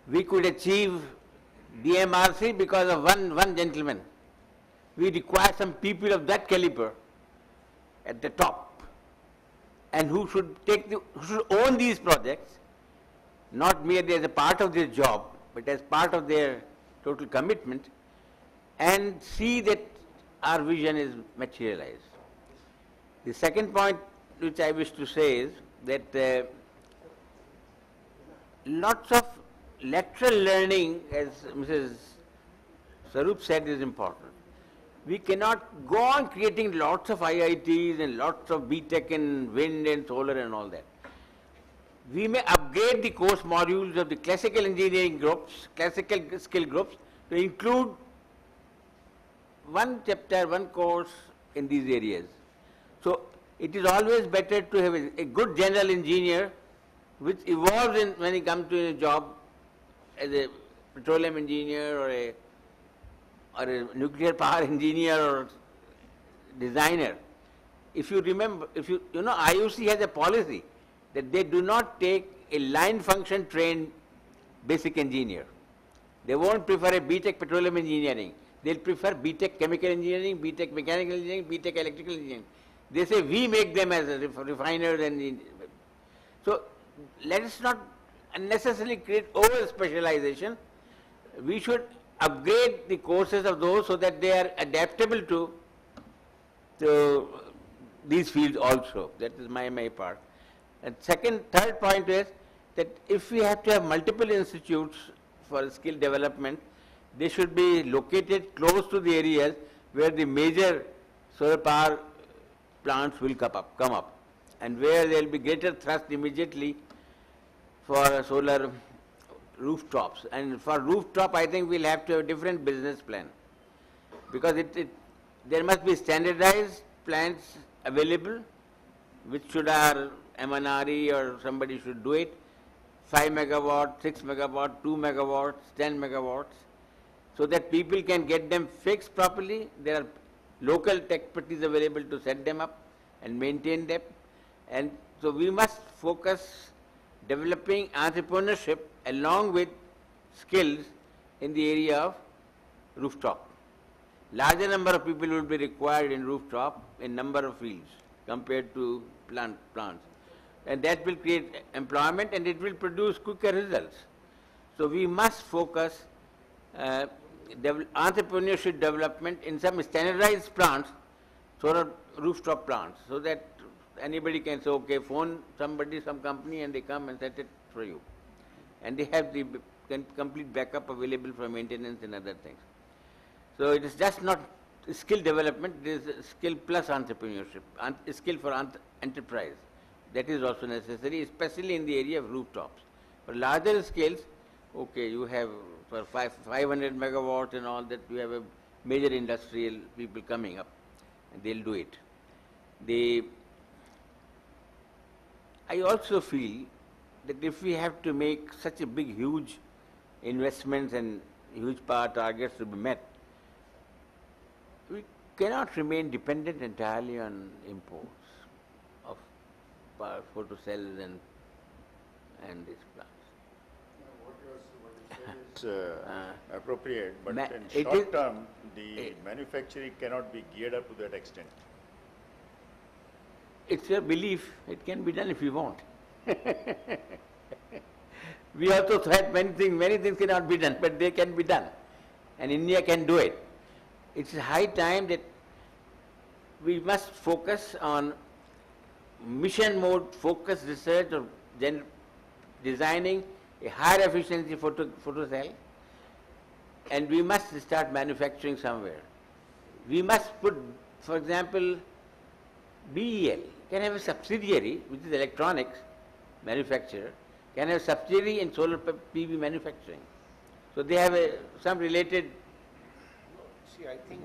We could achieve DMRC because of one gentleman. We require some people of that caliber at the top, and who should own these projects, not merely as a part of their job, but as part of their total commitment, and see that our vision is materialized. The second point which I wish to say is that lots of lateral learning, as Mrs. Sarup said, is important. We cannot go on creating lots of IITs and lots of BTech in wind and solar and all that. We may upgrade the course modules of the classical engineering groups, classical skill groups, to include one chapter, one course in these areas. So it is always better to have a good general engineer which evolves when he comes to a job as a petroleum engineer or a nuclear power engineer or designer. If you remember, IUC has a policy that they do not take a line function trained basic engineer. They won't prefer a BTech petroleum engineering. They'll prefer BTech chemical engineering, BTech mechanical engineering, BTech electrical engineering. They say we make them as refiners and so let us not unnecessarily create over specialization. We should upgrade the courses of those so that they are adaptable to these fields also. That is my part. And third point is that if we have to have multiple institutes for skill development, they should be located close to the areas where the major solar power plants will come up, and where there will be greater thrust immediately for solar rooftops. And for rooftop, I think we'll have to have a different business plan, because there must be standardized plants available, which should our MNRE or somebody should do it, 5 megawatt, 6 megawatt, 2 megawatts, 10 megawatts, so that people can get them fixed properly. There are local expertise available to set them up and maintain them. And so we must focus developing entrepreneurship along with skills in the area of rooftop. Larger number of people will be required in rooftop in number of fields compared to plants. And that will create employment and it will produce quicker results. So we must focus entrepreneurship development in some standardized plants, solar rooftop plants, so that anybody can say, okay, phone somebody, some company, and they come and set it for you. And they have the complete backup available for maintenance and other things. So it is just not skill development, it is skill plus entrepreneurship, skill for enterprise. That is also necessary, especially in the area of rooftops. For larger scales, okay, you have for 500 megawatts and all that, you have a major industrial people coming up, and they'll do it. I also feel that if we have to make such a big, huge investments and huge power targets to be met, we cannot remain dependent entirely on imports of power photo cells and these plants. What you said is appropriate, but in short term, the manufacturing cannot be geared up to that extent. It's a belief. It can be done if we want. We also thought many things cannot be done, but they can be done. And India can do it. It's high time that we must focus on mission mode focused research of designing a higher efficiency photo cell, and we must start manufacturing somewhere. We must put, for example, BEL can have a subsidiary, which is electronics manufacturer, can have a subsidiary in solar PV manufacturing. So they have some related. See, I think